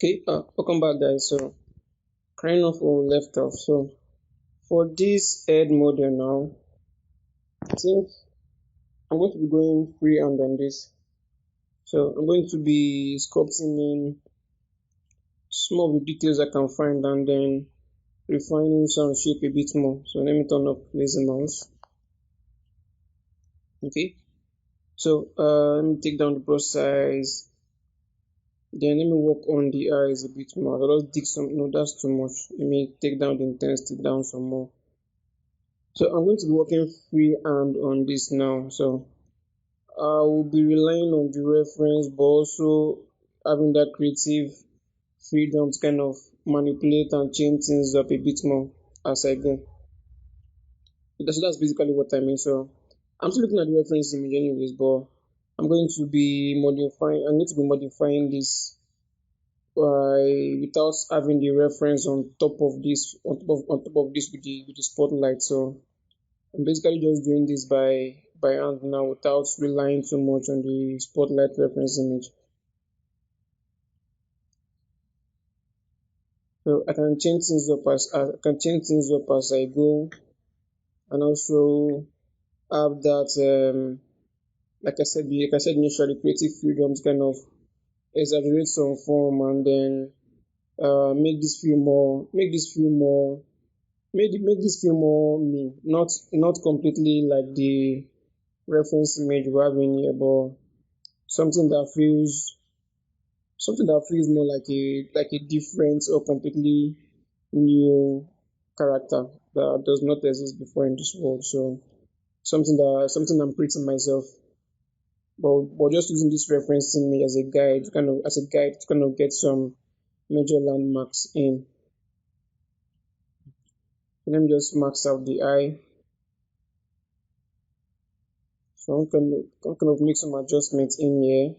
Okay, welcome back, guys. So, carrying off where we left off. So, for this head model now, I think I'm going to be going freehand on this. So, I'm going to be sculpting in some of the details I can find and then refining some shape a bit more. So, let me turn up lazy mouse. Okay, so let me take down the brush size. Then let me work on the eyes a bit more. I'll just dig some. No, that's too much. Let me take down the intensity down some more. So I'm going to be working freehand on this now. So I will be relying on the reference, but also having that creative freedom to kind of manipulate and change things up a bit more as I go. That's basically what I mean. So I'm still looking at the reference image anyways, but I'm going to be modifying this without having the reference on top of this with the spotlight. So I'm basically just doing this by hand now without relying too much on the spotlight reference image. So I can change things up as I go, and also have that like I said initially, creative freedom to kind of exaggerate some form and then make this feel more me, not completely like the reference image we have in here, but something that feels more like a different or completely new character that does not exist before in this world. So something I'm creating myself, but just using this reference image as a guide, to kind of get some major landmarks in. Let me just max out the eye. So I'm kind of make some adjustments in here.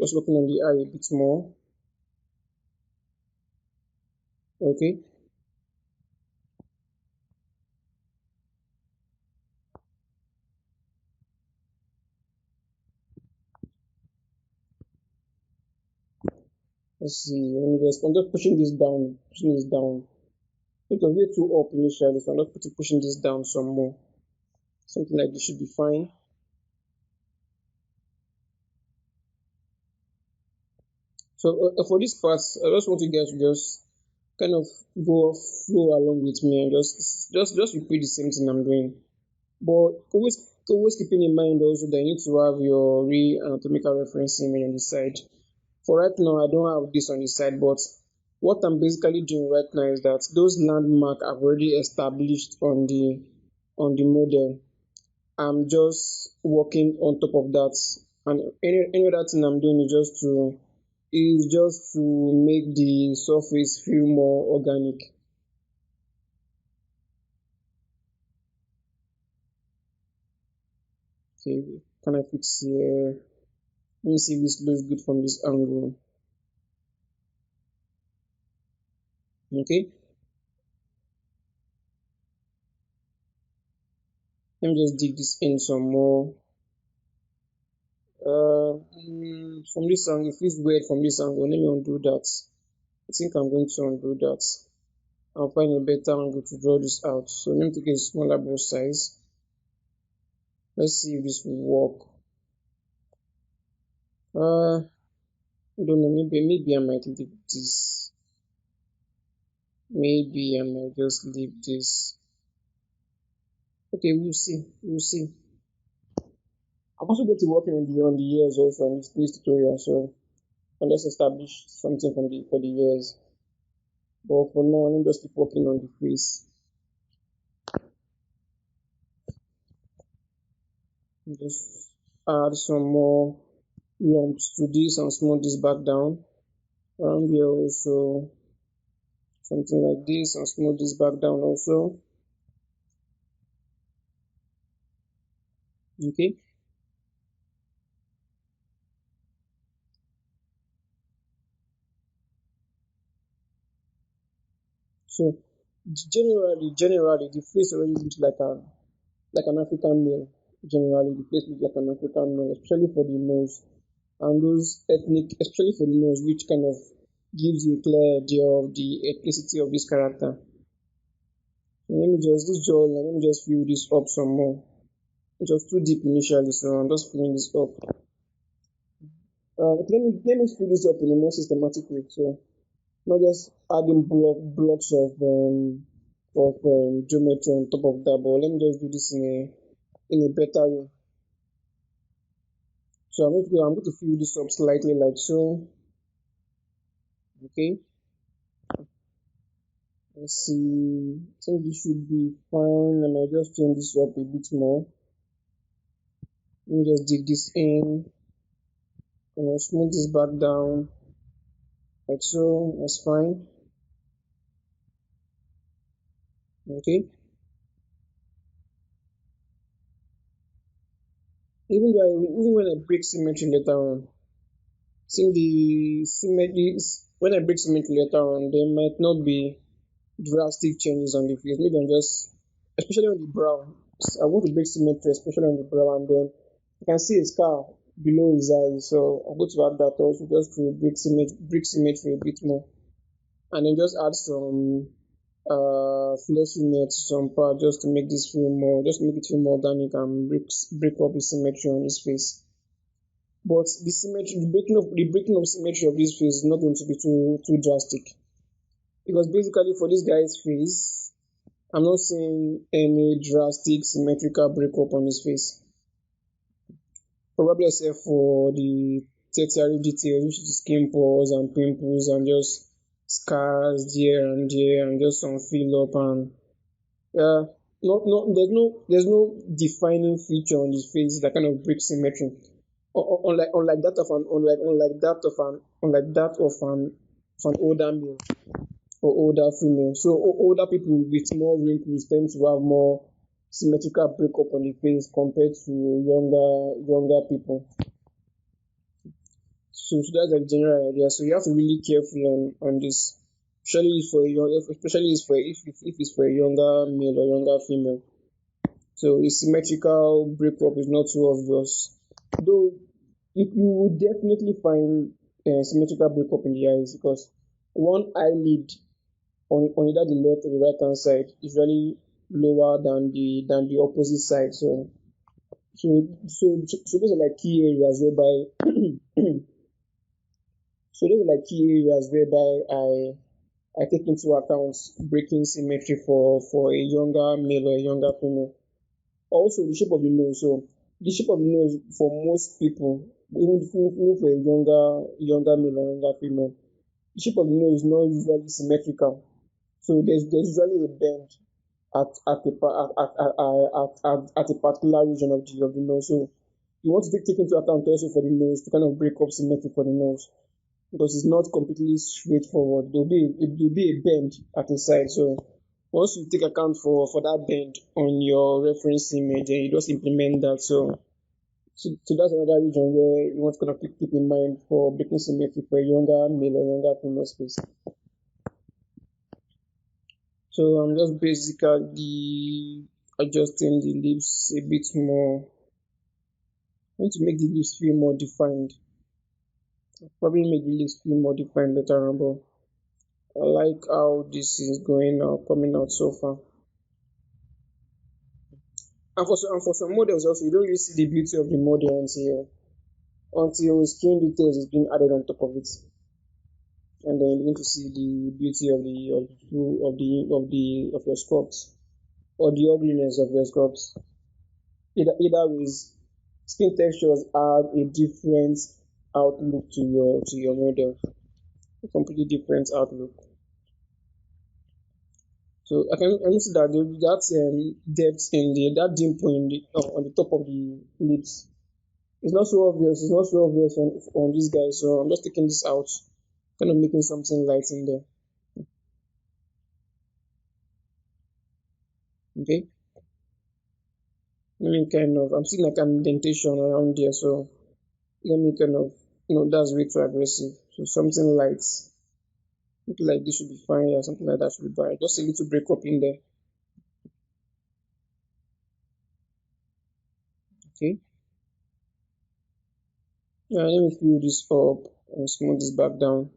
Just working on the eye a bit more. Okay. Let's see. I'm just pushing this down. It was way too up initially, so I'm just pushing this down some more. Something like this should be fine. So for this part, I just want you guys to just kind of flow along with me and just repeat the same thing I'm doing. But always keeping in mind also that you need to have your real anatomical reference image on the side. For right now, I don't have this on the side, but what I'm basically doing right now is that those landmarks I've already established on the model. I'm just working on top of that, and any other thing I'm doing is just to make the surface feel more organic. Okay, can I fix here? Let me see if this looks good from this angle. Okay, let me just dig this in some more. From this angle, it feels weird from this angle. Let me undo that. I think I'm going to undo that. I'll find a better angle to draw this out. So let me take a smaller brush size. Let's see if this will work. I don't know. Maybe I might leave this. Maybe I might just leave this. Okay, we'll see. I'm also going to work on the years also on this tutorial. So let's establish something for the years. But for now, let me just keep working on the face. Just add some more lumps to this and smooth this back down. Around here also something like this and smooth this back down also. Okay. So generally the face already looks like an African male. Generally the face looks like an African male, especially for the nose and those ethnic, especially for the nose, which kind of gives you a clear idea of the ethnicity of this character. So let me just this jawline, let me just fill this up some more. It was too deep initially, so I'm just filling this up. Let me fill this up in a more systematic way. So not just adding blocks of geometry on top of that, but let me just do this in a better way. So I'm going to fill this up slightly like so. Okay. Let's see. I think this should be fine. I might just change this up a bit more. Let me just dig this in. And I'll smooth this back down like so. That's fine. Okay. Even when I break symmetry later on, seeing the symmetries when I break symmetry later on, there might not be drastic changes on the face. Maybe I'm just, especially on the brow. I want to break symmetry, especially on the brow, and then you can see a scar below his eyes. So I'm going to add that also just to break symmetry a bit more, and then just add some fleshiness, some part just to make this feel more, just make it feel more organic and break up the symmetry on his face. But the breaking of symmetry of this face is not going to be too drastic, because basically for this guy's face, I'm not seeing any drastic symmetrical breakup on his face. Probably except for the tertiary details, which is skin pores and pimples and just scars here and there and just some fill up and yeah. There's no defining feature on his face that kind of breaks symmetry. Unlike that of an older male or older female. So older people with more wrinkles tend to have more symmetrical breakup on the face compared to younger people. So that's the general idea. So you have to really careful on this, especially if it's for a younger male or younger female. So a symmetrical breakup is not too obvious, though you will definitely find symmetrical breakup in the eyes, because one eyelid on either the left or the right hand side is really lower than the opposite side. So those are like key areas whereby I take into account breaking symmetry for a younger male or a younger female. Also the shape of the nose. So the shape of the nose for most people, even for a younger male or younger female, the shape of the nose is not usually symmetrical. So there's usually a bend at a particular region of the nose. So you want to take into account also for the nose to kind of break up symmetry for the nose, because it's not completely straightforward. There'll be a bend at the side. So once you take account for that bend on your reference image, and you just implement that. So that's another region where you want to kind of keep in mind for breaking symmetry for a younger male or younger female space. So I'm just basically adjusting the lips a bit more. I want to make the lips feel more defined. I'll probably make the lips feel more defined later on, but I like how this is going now, coming out so far. And for some models also, you don't really see the beauty of the model until skin details is being added on top of it, and then you begin to see the beauty of your sculpts, or the ugliness of your sculpts. Either ways, skin textures add a different outlook to your model, a completely different outlook. So I can see that depth in that dimple on the top of the lips. It's not so obvious. It's not so obvious on this guy. So I'm just taking this out, kind of making something light in there. Okay. I'm seeing like an indentation around there. So let me kind of, that's way too aggressive. So something like this should be fine. Yeah, something like that should be fine. Just a little break up in there. Okay. Yeah, let me fill this up and smooth this back down.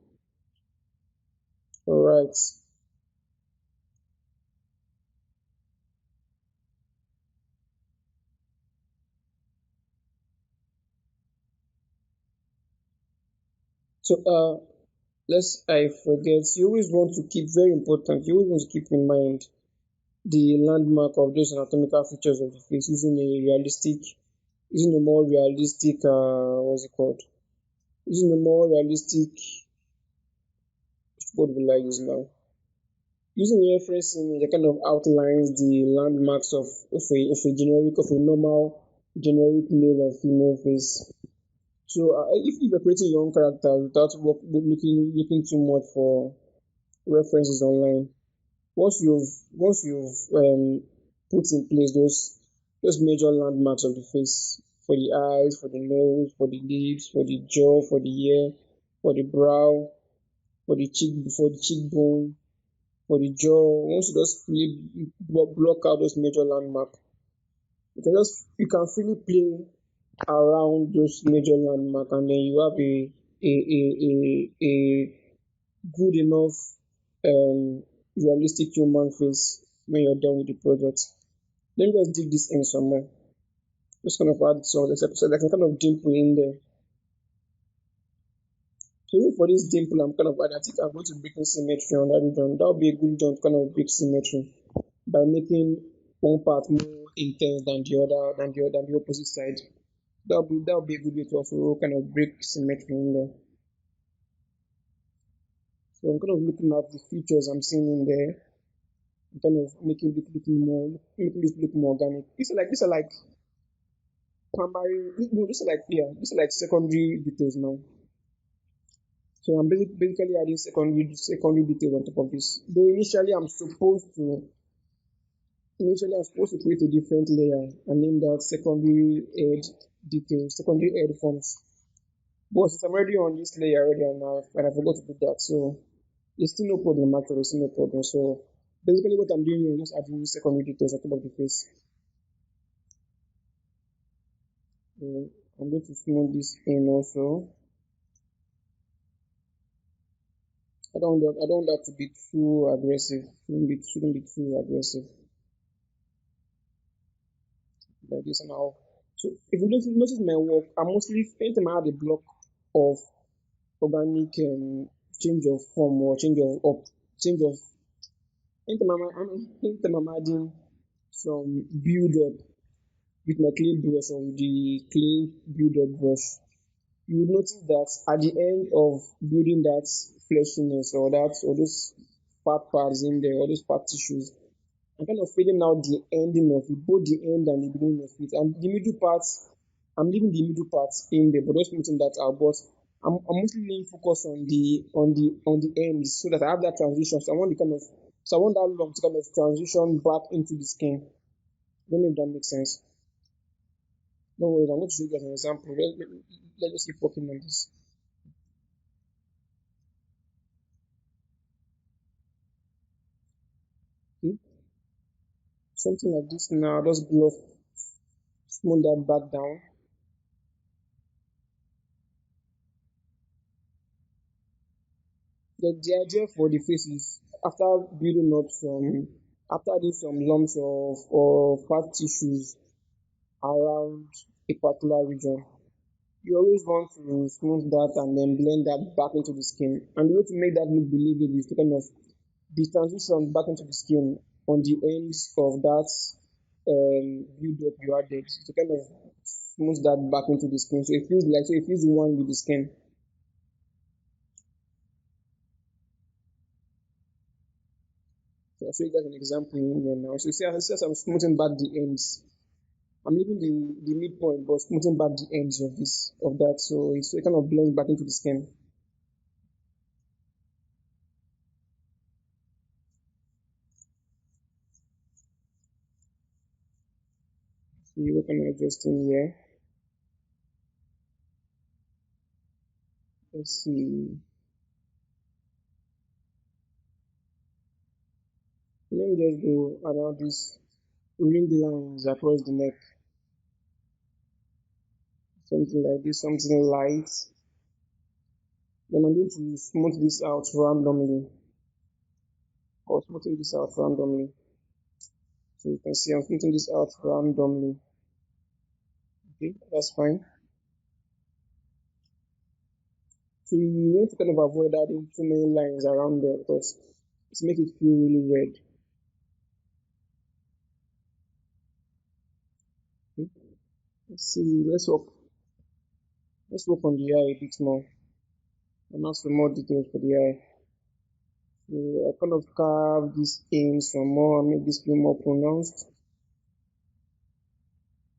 Right. So lest I forget, you always want to keep very important. You always want to keep in mind the landmark of those anatomical features of the face using a more realistic, what's it called? Using a more realistic, what will I use now? Using a reference image that kind of outlines the landmarks of a normal generic male or female face. So if you're creating your own character without looking too much for references online, once you've put in place those major landmarks of the face for the eyes, for the nose, for the lips, for the jaw, for the ear, for the brow, for the cheekbone, for the jaw. Once you just really block out those major landmarks, you can freely play around those major landmarks, and then you have a good enough realistic human face when you're done with the project. Let me just dig this in some more. Just kind of add some like a kind of dimple in there. So even for this dimple, I'm kind of adding, I think I'm going to break in symmetry on that region. That would be a good region to kind of break symmetry by making one part more intense than the opposite side. That would be a good way to also kind of break symmetry in there. So I'm kind of looking at the features I'm seeing in there, and kind of making this look more organic. These are like primary, no, these are like secondary details now. So I'm basically adding secondary details on top of this. Though initially I'm supposed to create a different layer and name that secondary add details, secondary add forms. But since I'm already on this layer already and I forgot to do that, so it's still no problem actually, it's still no problem. So basically what I'm doing here is just adding secondary details on top of the face. I'm going to smooth this in also. I don't want that to be too aggressive. Shouldn't be too aggressive like this now. So if you notice my work, I'm mostly anytime I add a block of organic change of form or change of anytime I'm adding some build up with my clay brush or with the clay build up brush, you would notice that at the end of building that fleshiness or those fat parts in there or those fat tissues, I'm kind of filling out the ending of it, both the end and the beginning of it. And the middle part, I'm leaving the middle part in there, but just putting that out. But I'm mostly laying focus on the ends so that I have that transition. So I want that lump to kind of transition back into the skin. I don't know if that makes sense. No worries, I'm going to show you guys an example. Let's just keep working on this. Okay? Something like this now, just glove, smooth that back down. The idea for the face is after adding some lumps of or fat tissues around a particular region, you always want to smooth that and then blend that back into the skin. And the way to make that look believable is to kind of the transition back into the skin on the ends of that build up you added to kind of smooth that back into the skin. So it feels the one with the skin. So I'll show you guys an example in here now. So you see, as I'm smoothing back the ends, I'm leaving the midpoint, but smoothing back the ends of that, so it kind of blends back into the skin. See what can I adjust in here? Let's see. Let me just go around these ring lines across the neck, something like this, something light. Then I'm going to smooth this out randomly. Or smoothing this out randomly. So you can see I'm smoothing this out randomly. Okay, that's fine. So you need to kind of avoid adding too many lines around there because it makes it feel really red. Okay. Let's see, let's work on the eye a bit more and add some more details for the eye. So I kind of carve this in some more and make this feel more pronounced.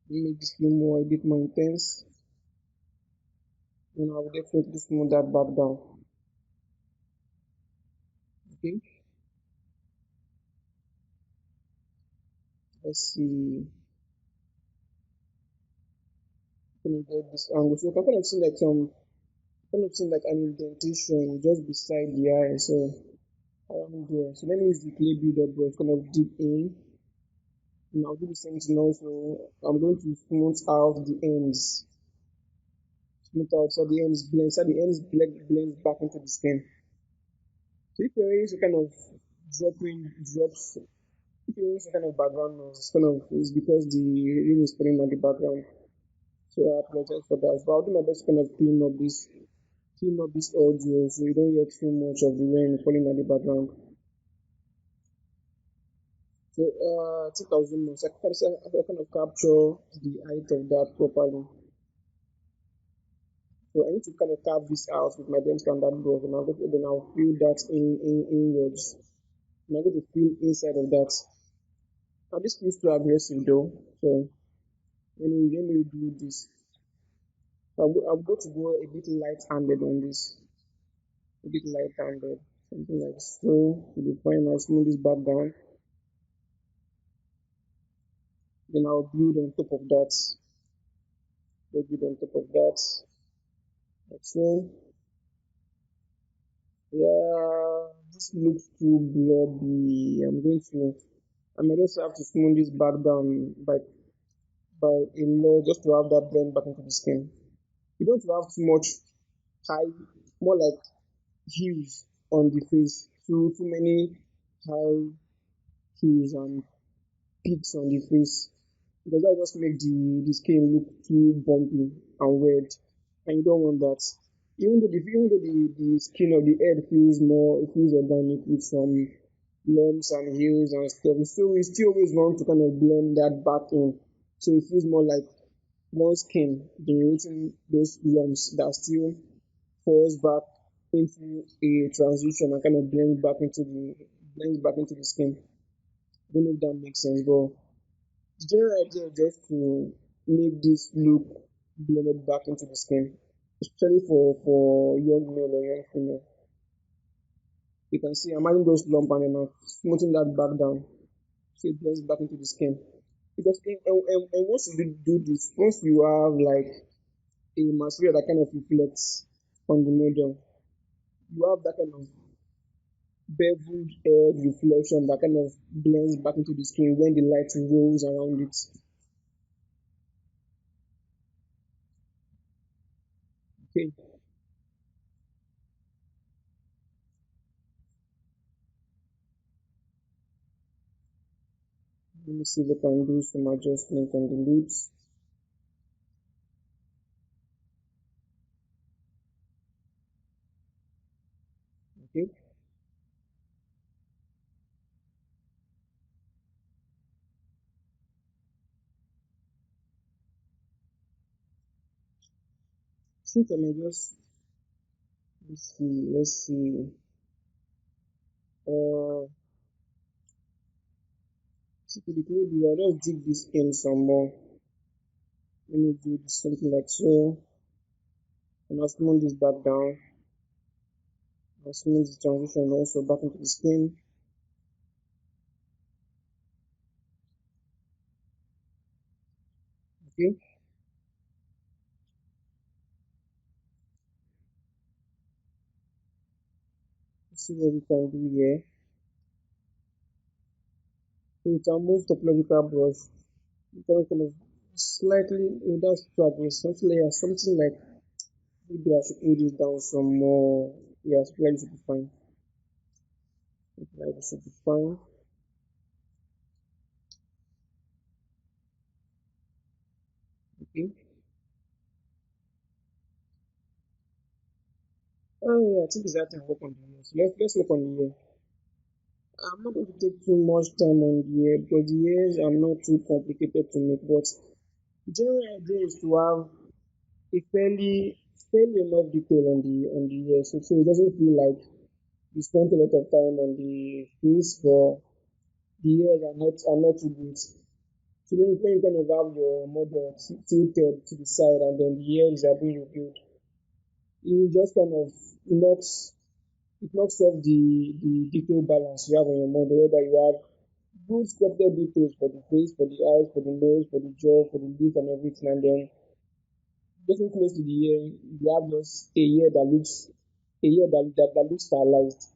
Make this feel more a bit more intense. And I will definitely smooth that back down. Okay, let's see. Can you get this angle? So you can kind of see like an indentation just beside the eye. So around there. So let me use the clay builder brush, kind of deep in. And I'll do the same thing also. I'm going to smooth out the ends. Smooth out so the ends blend, so the ends blend back into the skin. So if you're using kind of drops, if you're using kind of background noise, it's because the rain is falling on the background. So I apologize for that. But I'll do my best to kind of clean up this audio so you don't hear too much of the rain falling on the background. So I think I'll zoom in. So I kind of capture the height of that properly. So I need to kind of carve this out with my dim standard brush, and then I'll fill that inwards. And I'm going to fill inside of that. Now this feels too aggressive though. So let me do this. I'm going to go a bit light-handed on this. A bit light-handed. Something like so. To be fine. I'll smooth this back down. Then I'll build on top of that. Build on top of that. Like so. Yeah, this looks too blobby. I might just have to smooth this back down by a lot just to have that blend back into the skin. You don't have too much high, more like hues on the face. Too many high hues and peaks on the face because that just make the skin look too bumpy and weird, and you don't want that. Even though the skin of the head it feels organic with some lumps and heels and stuff, we still always want to kind of blend that back in so it feels more like one skin generating those lumps that still falls back into a transition and kind of blends back into the skin. I don't know if that makes sense, but the general idea is just to make this look blended back into the skin, especially for young male or young female. You can see I'm adding those lump and then I'm smoothing that back down so it blends back into the skin. Because and once you do this, once you have like a material that kind of reflects on the model, you have that kind of beveled edge reflection that kind of blends back into the skin when the light rolls around it. Okay, let me see if I can do some adjustment on the lips. Okay, since I may just let's see. Uh, typically, I'll just dig this in some more. Let me do something like so, and I'll smooth this back down. I'll smooth the transition also back into the skin. Okay, let's see what we can do here. So we can move topological brush. We can kind of slightly without struggling, something like maybe I should pull this down some more. Yeah, so like should be fine. Like this should be fine. Okay. Oh yeah, I think it's that time work on the year. So let's look on the year. I'm not going to take too much time on the year because the years are not too complicated to make, but the general idea is to have a fairly enough detail on the year, so it doesn't feel like you spent a lot of time on the face, but the years are not too good. So when you kind of have your model tilted to the side and then the years are being reviewed, you just kind of knocks it knocks off the detail balance you have on your model, whereby you have good sculpted details for the face, for the eyes, for the nose, for the jaw, for the lips and everything, and then getting close to the year, you have just a year that looks stylized.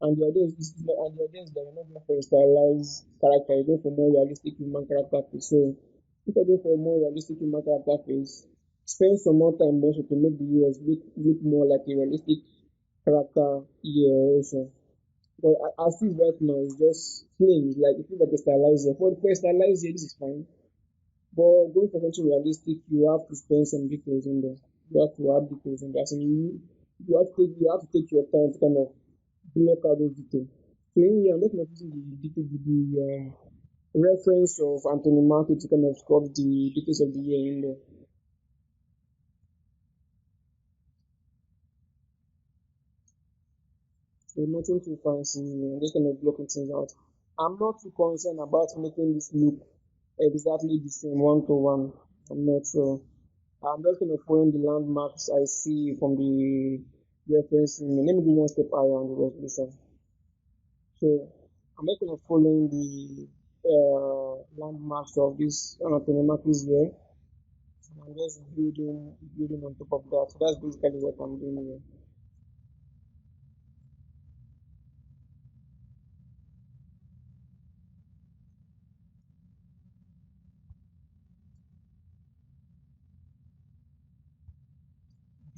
And the idea is that you're not going for a stylized character, you're going for more realistic human character face. So if you're going for a more realistic human character face, spend some more time also to make the ears look more like a realistic character ear also. But as is right now, it's just plain. It's like it feels like a stylized ear. For a stylized ear, this is fine. But going for something realistic, you have to spend some details in there. You have to add details in there. As in you have to take your time to kind of block out those details. So in here, I'm just using the reference of Anthony Market to kind of sculpt the details of the year in there. So nothing too fancy. I'm just kind of blocking things out. I'm not too concerned about making this look exactly the same one to one. I'm not sure. I'm just going to follow the landmarks I see from the reference. Let me go one step higher on the resolution. So I'm just going to follow the landmarks of this Anthony Marcus here. I'm just building on top of that. So that's basically what I'm doing here.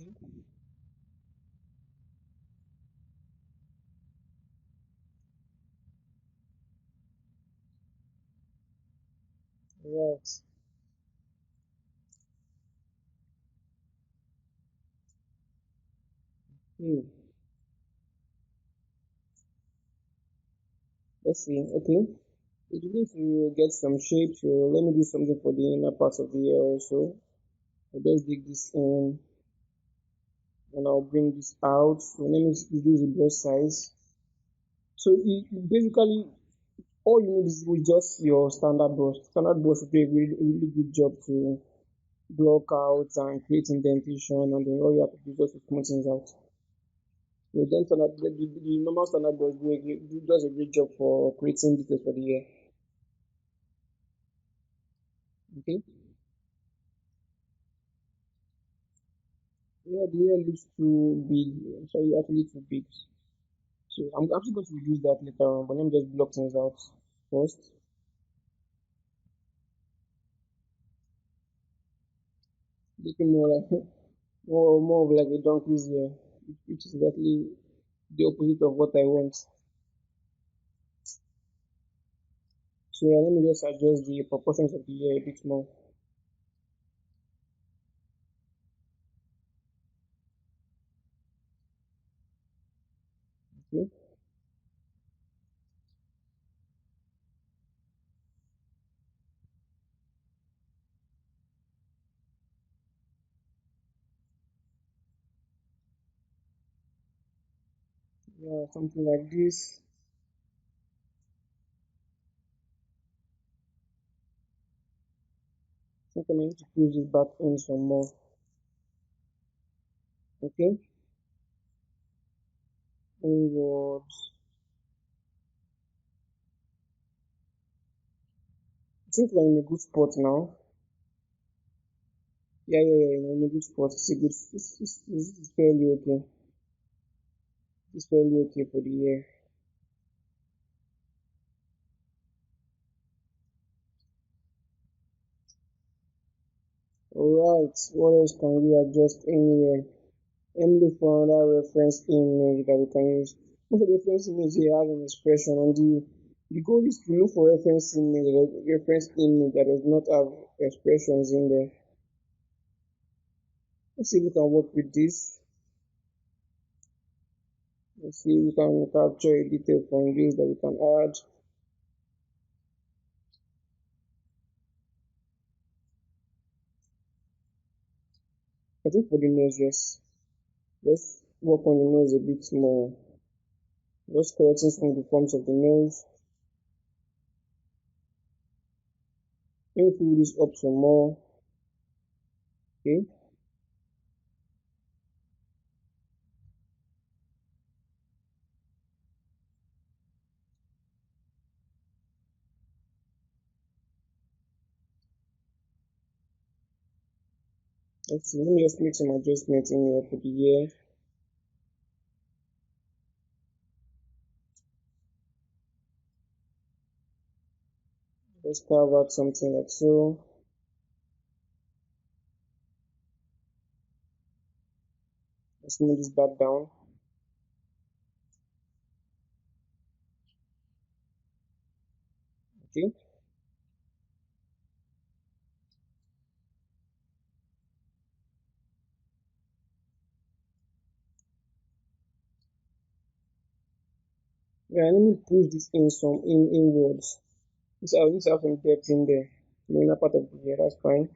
Okay. Right. Hmm. Let's see. Okay. If you need to get some shape, so let me do something for the inner part of the ear also. I'll just dig this in and I'll bring this out. So let me reduce the brush size. So basically all you need is with just your standard brush. Standard brush will do a really good job to block out and create indentation, and then all you have to do is just to smooth things out. So then the normal standard brush does a great job for creating details for the ear. Okay. Yeah, the ear looks too big. Sorry, actually too big. So I'm actually going to reduce that later on, but let me just block things out first. Looking more like more of like a donkey's ear, which is exactly the opposite of what I want. So yeah, let me just adjust the proportions of the ear a bit more. Okay. Yeah, something like this. I think I need to push this back in some more. Okay. Inwards. I think we're in a good spot now. Yeah, we're in a good spot. It's a good. This is fairly okay. It's fairly okay for the year. Alright, what else can we adjust in here? Let me look for another reference image that we can use. most of the reference image here has an expression, and the goal is to look for reference image that does not have expressions in there. Let's see if we can work with this. Let's see if we can capture a detail from this that we can add. I think for the nose, yes. Let's work on the nose a bit more. Just correcting some of the forms of the nose. Let me fill this up some more. Okay. Let's see. Let me just make some adjustments in here for the ear. Let's carve out something like so. Let's move this back down. Okay. Yeah, let me push this in some inwards. So I need to have some depth in there. The inner part of the ear, that's fine.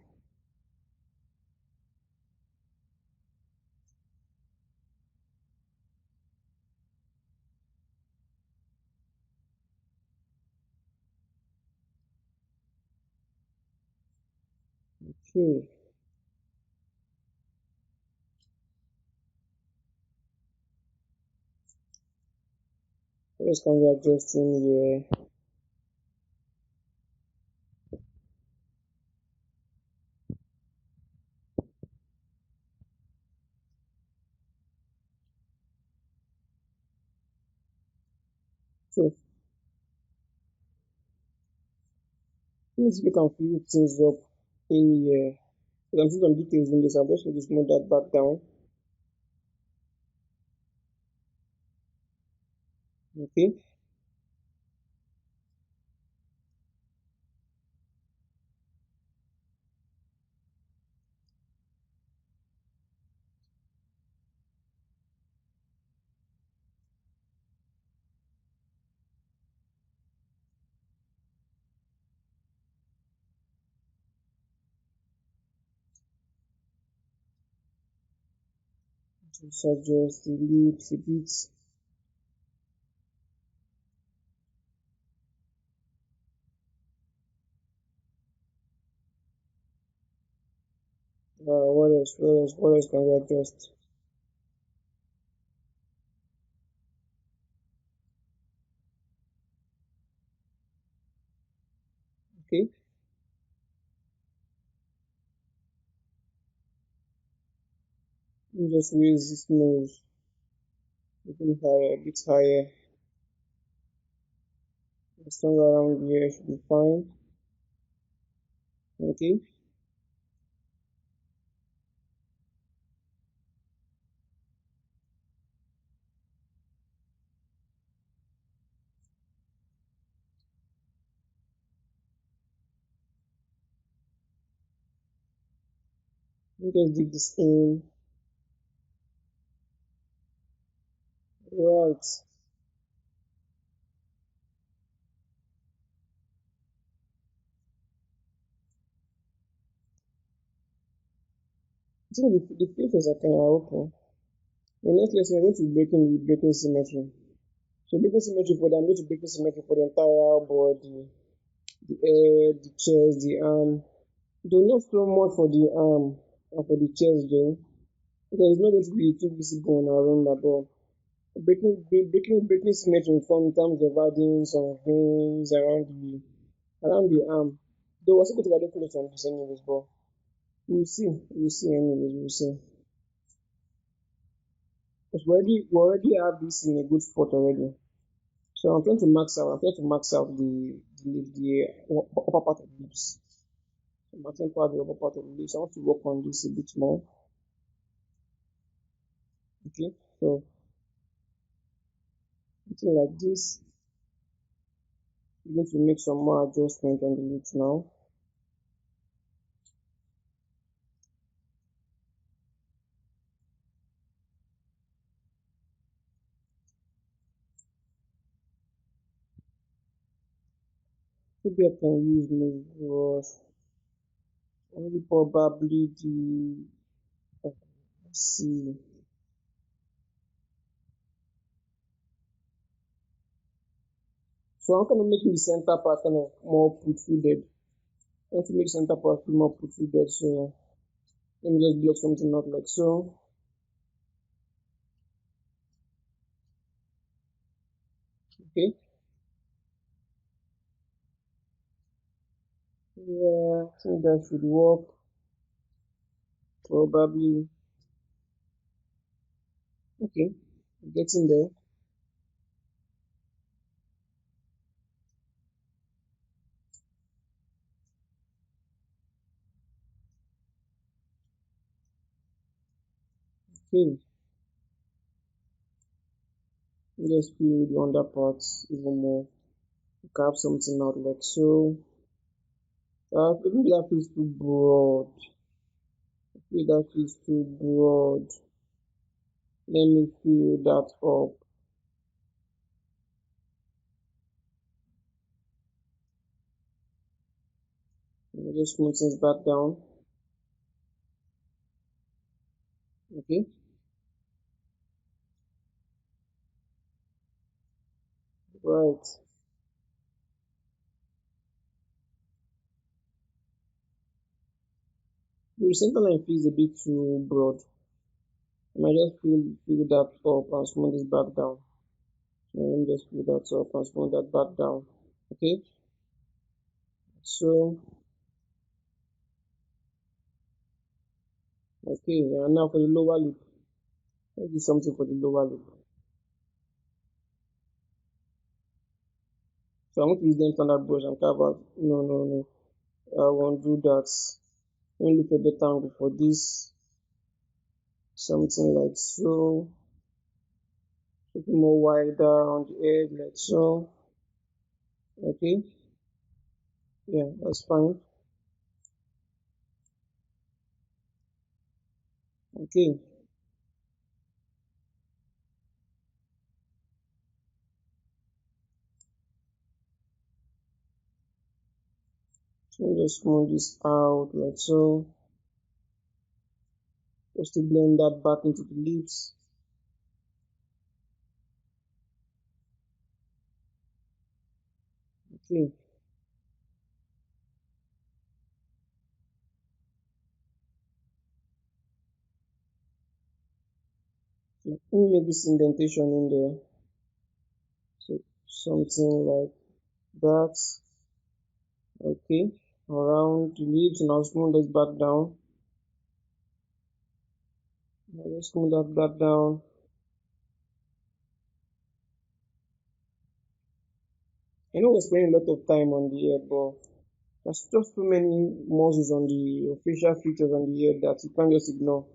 Okay. What else can we adjust in here? So let's see if we can fill things up in here. You can see some details in this. I'm just going to move that back down. Okay. Just adjust the lips a bit. What else? What else? What else can we adjust? Okay. Just raise this nose a bit higher, a bit higher. Somewhere around here should be fine. Okay. Let me just dig this in. Right. I think the filters are kind of open. The next lesson, we're going to be breaking symmetry. So breaking symmetry for them, I'm going to breaking symmetry for the entire body, the head, the chest, the arm. Though not so much for the arm and for the chest though, because it's not going to be too visible on our own above. Breaking symmetry in terms of adding some veins around the arm. Though we're still going to be adding clothes on this anyways, but we'll see anyways, we'll see. Because we already have this in a good spot already. So I'm trying to max out the upper part of the lips. So maxing out the upper part of the lips. I want to work on this a bit more. Okay, so something like this. I'm going to make some more adjustment on the lips now. Maybe I can use Zbrush, only probably the C. So I'm kind of making the center part kind of more protruded. I want to make center part more protruded, so let me just block something out like so. Okay. Yeah, I think that should work. Probably. Okay. Getting there. Okay. Just fill the under parts even more. Carve something out like so. Even that feels too broad. If that feels too broad, let me fill that up. Just smooth things back down. Okay. Right. The center line feels a bit too broad. I might just fill that up and smooth this back down. Let me just fill that up and smooth that back down. Okay. So, okay. And now for the lower lip. Let's do something for the lower lip. So I'm going to use the standard brush and carve out. No, no, no. I won't do that. Let me look for a better angle for this. Something like so. Little more wider on the edge like so. Okay. Yeah, that's fine. Okay. So just smooth this out like so. Just to blend that back into the lips. Okay. So let me make this indentation in there. So something like that. Okay. Around the lips, and I'll smooth this back down. I'll just smooth that back down. I know we're spending a lot of time on the head, but there's just too many muscles on the facial features on the head that you can't just ignore.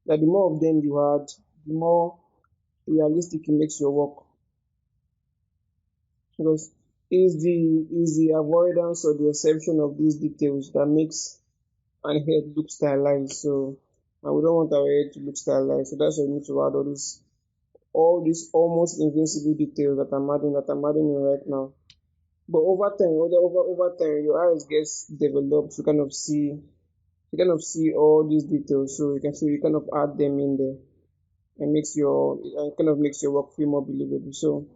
That the more of them you add, the more realistic it makes your work. Because it's the avoidance or the exception of these details that makes an head look stylized. So and we don't want our head to look stylized. So that's why we need to add all these almost invincible details that I'm adding in right now. But over time, your eyes gets developed to kind of see all these details. So you kind of add them in there and kind of makes your work feel more believable. So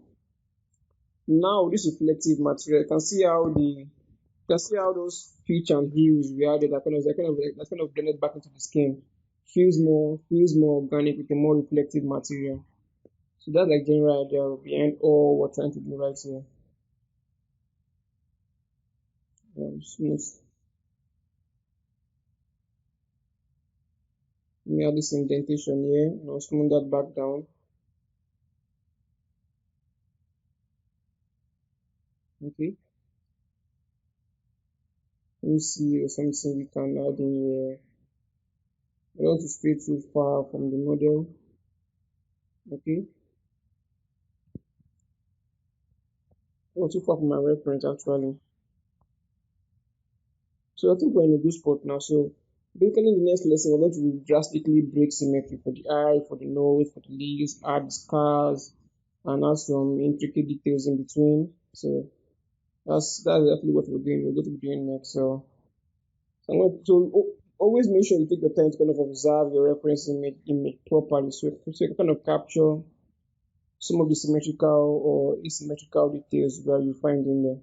now this reflective material, you can see how those pitch and hues we added that's kind of blended back into the skin. Feels more organic with a more reflective material. So that's like general idea behind all we're trying to do right here. Smooth. We add this indentation here. Now smooth that back down. Okay. Let me see or something we can add in here. I don't want to stray too far from the model. Okay. Oh, too far from my reference actually. So I think we're in a good spot now. So basically in the next lesson we're going to drastically break symmetry for the eye, for the nose, for the leaves, add scars, and add some intricate details in between. So that's exactly what we're going to be doing next. So always make sure you take the time to kind of observe your reference image properly. So you can kind of capture some of the symmetrical or asymmetrical details that you find in there.